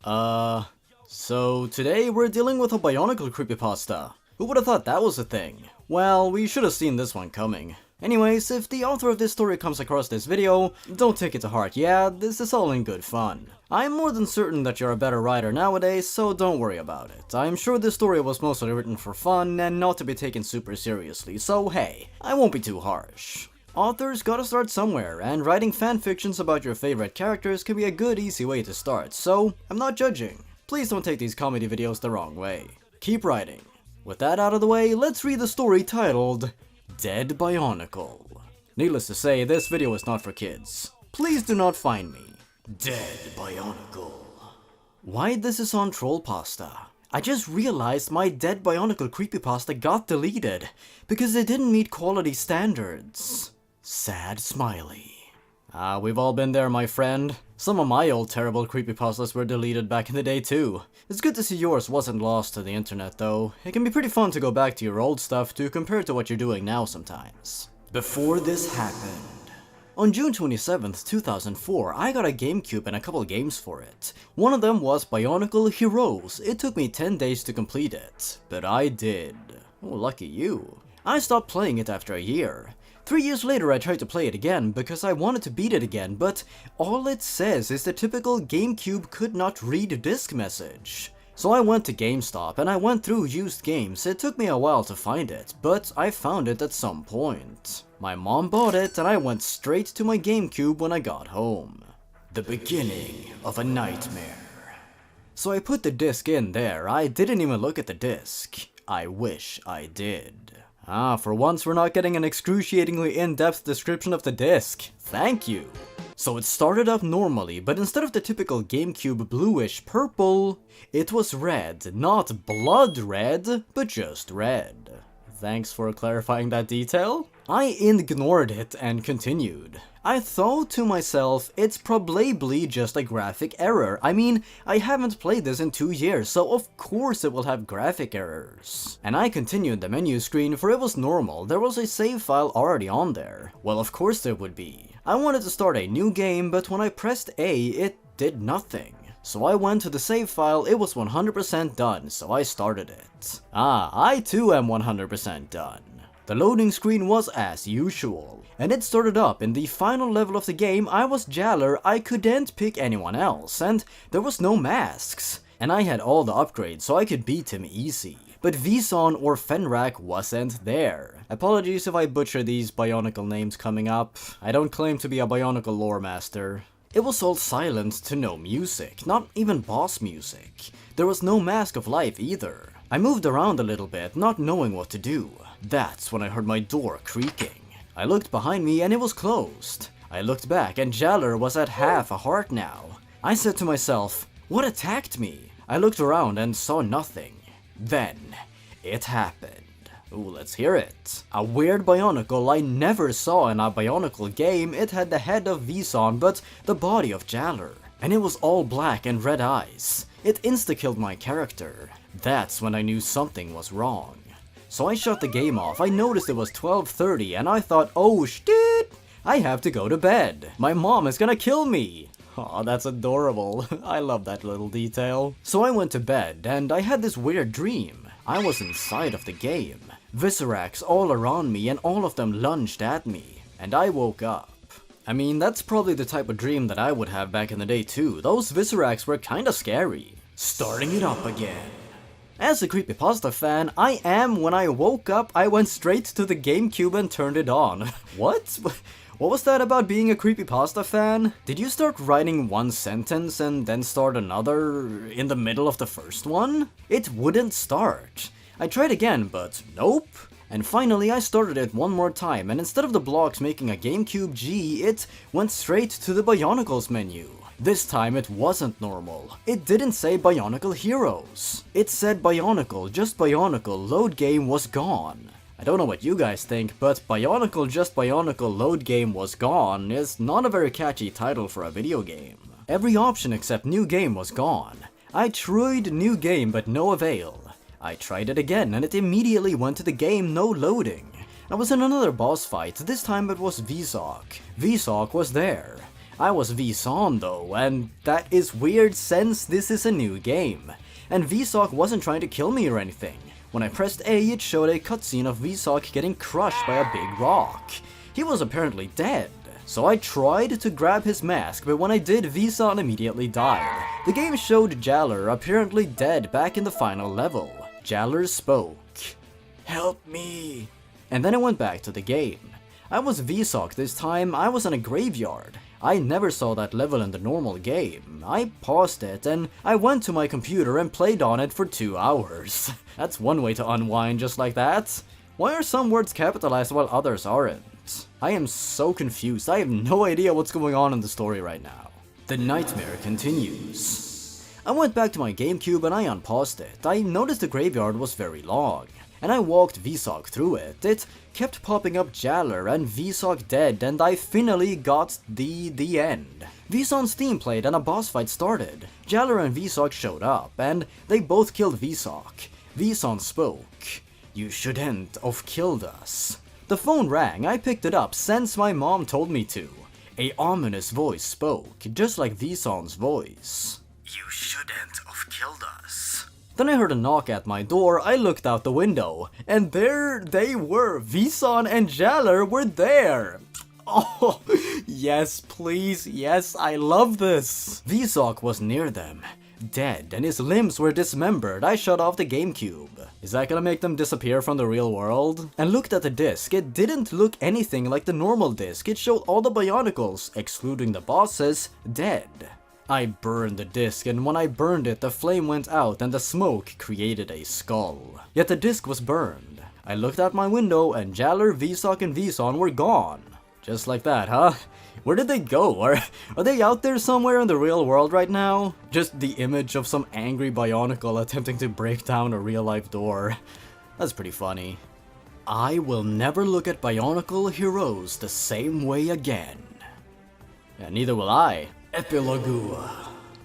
So today we're dealing with a Bionicle Creepypasta. Who would have thought that was a thing? Well, we should have seen this one coming. Anyways, if the author of this story comes across this video, don't take it to heart. Yeah, this is all in good fun. I'm more than certain that you're a better writer nowadays, so don't worry about it. I'm sure this story was mostly written for fun and not to be taken super seriously, so hey, I won't be too harsh. Authors gotta start somewhere, and writing fanfictions about your favorite characters can be a good easy way to start, so I'm not judging. Please don't take these comedy videos the wrong way. Keep writing. With that out of the way, let's read the story titled Dead Bionicle. Needless to say, this video is not for kids. Please do not find me. Dead Bionicle. Why this is on Trollpasta? I just realized my Dead Bionicle Creepypasta got deleted because it didn't meet quality standards. Sad smiley. We've all been there, my friend. Some of my old terrible creepypastas were deleted back in the day too. It's good to see yours wasn't lost to the internet though. It can be pretty fun to go back to your old stuff to compare to what you're doing now sometimes. Before this happened. On June 27th, 2004, I got a GameCube and a couple games for it. One of them was Bionicle Heroes. It took me 10 days to complete it, but I did. Oh, lucky you. I stopped playing it after a year. 3 years later I tried to play it again because I wanted to beat it again, but all it says is the typical GameCube could not read disk message. So I went to GameStop and I went through used games. It took me a while to find it, but I found it at some point. My mom bought it and I went straight to my GameCube when I got home. The beginning of a nightmare. So I put the disc in there. I didn't even look at the disc. I wish I did. For once we're not getting an excruciatingly in-depth description of the disc. Thank you. So it started up normally, but instead of the typical GameCube bluish purple, it was red. Not blood red, but just red. Thanks for clarifying that detail. I ignored it and continued. I thought to myself, it's probably just a graphic error. I mean, I haven't played this in 2 years, so of course it will have graphic errors. And I continued the menu screen, for it was normal. There was a save file already on there. Well, of course there would be. I wanted to start a new game, but when I pressed A, it did nothing. So I went to the save file, it was 100% done, so I started it. I too am 100% done. The loading screen was as usual, and it started up. In the final level of the game, I was Jaller, I couldn't pick anyone else, and there was no masks. And I had all the upgrades, so I could beat him easy. But Vison or Fenrak wasn't there. Apologies if I butcher these Bionicle names coming up. I don't claim to be a Bionicle lore master. It was all silent to no music, not even boss music. There was no Mask of Life either. I moved around a little bit, not knowing what to do. That's when I heard my door creaking. I looked behind me and it was closed. I looked back and Jaller was at half a heart now. I said to myself, what attacked me? I looked around and saw nothing. Then, it happened. Ooh, let's hear it. A weird Bionicle I never saw in a Bionicle game. It had the head of Vison but the body of Jaller. And it was all black and red eyes. It insta-killed my character. That's when I knew something was wrong. So I shut the game off. I noticed it was 12:30 and I thought, oh shit, I have to go to bed. My mom is gonna kill me. Aw, that's adorable. I love that little detail. So I went to bed and I had this weird dream. I was inside of the game. Viscerax all around me and all of them lunged at me. And I woke up. I mean, that's probably the type of dream that I would have back in the day too. Those Viscerax were kinda scary. Starting it up again. As a Creepypasta fan, I am. When I woke up, I went straight to the GameCube and turned it on. What? What was that about being a Creepypasta fan? Did you start writing one sentence and then start another in the middle of the first one? It wouldn't start. I tried again, but nope. And finally I started it one more time, and instead of the blocks making a GameCube G, it went straight to the Bionicles menu. This time it wasn't normal. It didn't say Bionicle Heroes. It said Bionicle, just Bionicle, load game was gone. I don't know what you guys think, but Bionicle, just Bionicle, load game was gone is not a very catchy title for a video game. Every option except new game was gone. I tried new game but no avail. I tried it again and it immediately went to the game no loading. I was in another boss fight, this time it was Vsok. Vsok was there. I was Vson though, and that is weird since this is a new game. And Vsok wasn't trying to kill me or anything. When I pressed A, it showed a cutscene of Vsok getting crushed by a big rock. He was apparently dead. So I tried to grab his mask, but when I did, Vson immediately died. The game showed Jaller apparently dead back in the final level. Jaller spoke, "Help me." And then it went back to the game. I was Vsok this time. I was in a graveyard. I never saw that level in the normal game. I paused it and I went to my computer and played on it for 2 hours. That's one way to unwind just like that. Why are some words capitalized while others aren't? I am so confused. I have no idea what's going on in the story right now. The nightmare continues. I went back to my GameCube and I unpaused it. I noticed the graveyard was very long, and I walked Vsok through it. It kept popping up Jaller and Vsok dead, and I finally got the end. Vson's theme played and a boss fight started. Jaller and Vsok showed up, and they both killed Vsok. Vson spoke, "You shouldn't have killed us." The phone rang. I picked it up since my mom told me to. A ominous voice spoke, just like Vson's voice. "You shouldn't have killed us." Then I heard a knock at my door. I looked out the window, and there they were. Vson and Jaller were there. Oh, yes, please, yes, I love this. Vsok was near them, dead, and his limbs were dismembered. I shut off the GameCube. Is that gonna make them disappear from the real world? And looked at the disc. It didn't look anything like the normal disc. It showed all the Bionicles, excluding the bosses, dead. I burned the disc, and when I burned it, the flame went out and the smoke created a skull. Yet the disc was burned. I looked out my window, and Jaller, Vsok, and Vson were gone. Just like that, huh? Where did they go? Are they out there somewhere in the real world right now? Just the image of some angry Bionicle attempting to break down a real-life door. That's pretty funny. I will never look at Bionicle Heroes the same way again. And neither will I. Epilogue.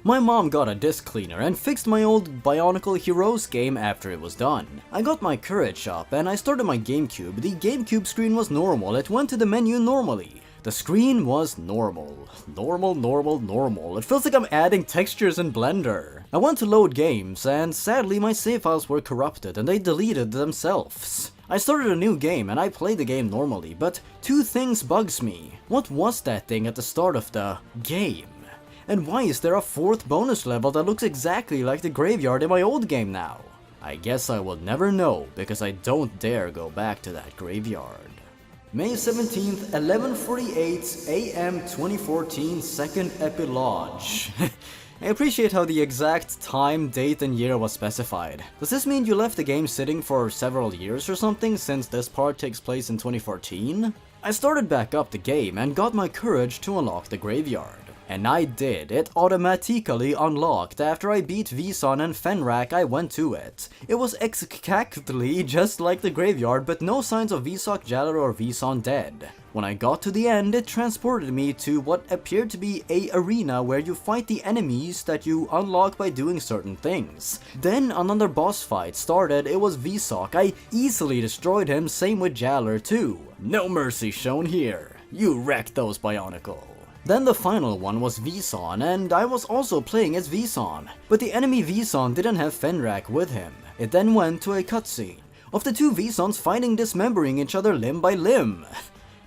My mom got a disc cleaner and fixed my old Bionicle Heroes game after it was done. I got my courage up and I started my GameCube. The GameCube screen was normal. It went to the menu normally. The screen was normal. Normal. It feels like I'm adding textures in Blender. I went to load games, and sadly my save files were corrupted and they deleted themselves. I started a new game and I played the game normally, but two things bugs me. What was that thing at the start of the game? And why is there a fourth bonus level that looks exactly like the graveyard in my old game now? I guess I will never know, because I don't dare go back to that graveyard. May 17th, 11:48 AM 2014, second epilogue. I appreciate how the exact time, date, and year was specified. Does this mean you left the game sitting for several years or something, since this part takes place in 2014? I started back up the game and got my courage to unlock the graveyard. And I did. It automatically unlocked. After I beat Vson and Fenrak, I went to it. It was exactly just like the graveyard, but no signs of Vsok, Jaller, or Vson dead. When I got to the end, it transported me to what appeared to be a arena where you fight the enemies that you unlock by doing certain things. Then another boss fight started. It was Vsok. I easily destroyed him, same with Jaller too. No mercy shown here. You wrecked those Bionicle. Then the final one was Vson, and I was also playing as Vson, but the enemy Vson didn't have Fenrak with him. It then went to a cutscene of the two Vsons fighting, dismembering each other limb by limb.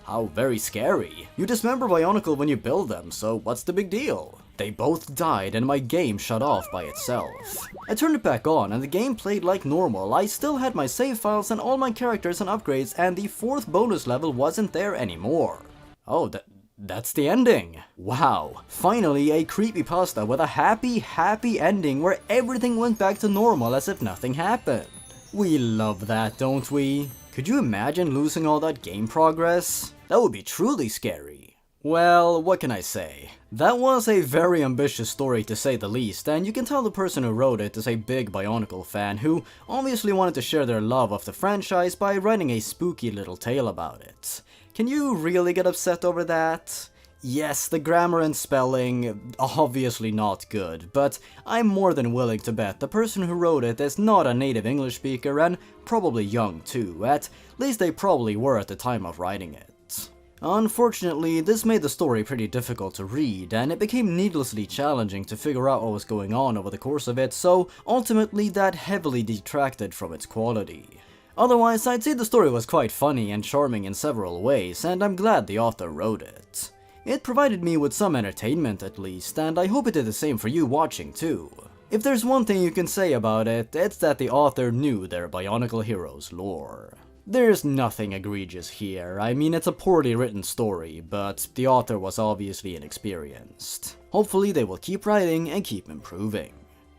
How very scary. You dismember Bionicle when you build them, so what's the big deal? They both died and my game shut off by itself. I turned it back on and the game played like normal. I still had my save files and all my characters and upgrades, and the fourth bonus level wasn't there anymore. Oh, that's the ending. Wow, finally a creepypasta with a happy ending where everything went back to normal as if nothing happened. We love that, don't we? Could you imagine losing all that game progress? That would be truly scary. Well, what can I say? That was a very ambitious story to say the least, and you can tell the person who wrote it is a big Bionicle fan who obviously wanted to share their love of the franchise by writing a spooky little tale about it. Can you really get upset over that? Yes, the grammar and spelling, obviously not good, but I'm more than willing to bet the person who wrote it is not a native English speaker and probably young too. At least they probably were at the time of writing it. Unfortunately, this made the story pretty difficult to read, and it became needlessly challenging to figure out what was going on over the course of it, so ultimately that heavily detracted from its quality. Otherwise, I'd say the story was quite funny and charming in several ways, and I'm glad the author wrote it. It provided me with some entertainment at least, and I hope it did the same for you watching too. If there's one thing you can say about it, it's that the author knew their Bionicle Heroes lore. There's nothing egregious here. I mean, it's a poorly written story, but the author was obviously inexperienced. Hopefully they will keep writing and keep improving.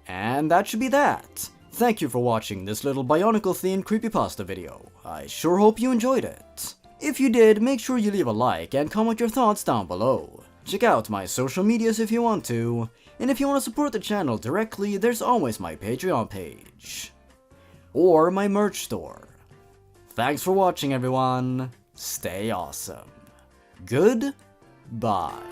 And that should be that. Thank you for watching this little Bionicle-themed creepypasta video. I sure hope you enjoyed it. If you did, make sure you leave a like and comment your thoughts down below. Check out my social medias if you want to, and if you want to support the channel directly, there's always my Patreon page. Or my merch store. Thanks for watching everyone, stay awesome. Goodbye.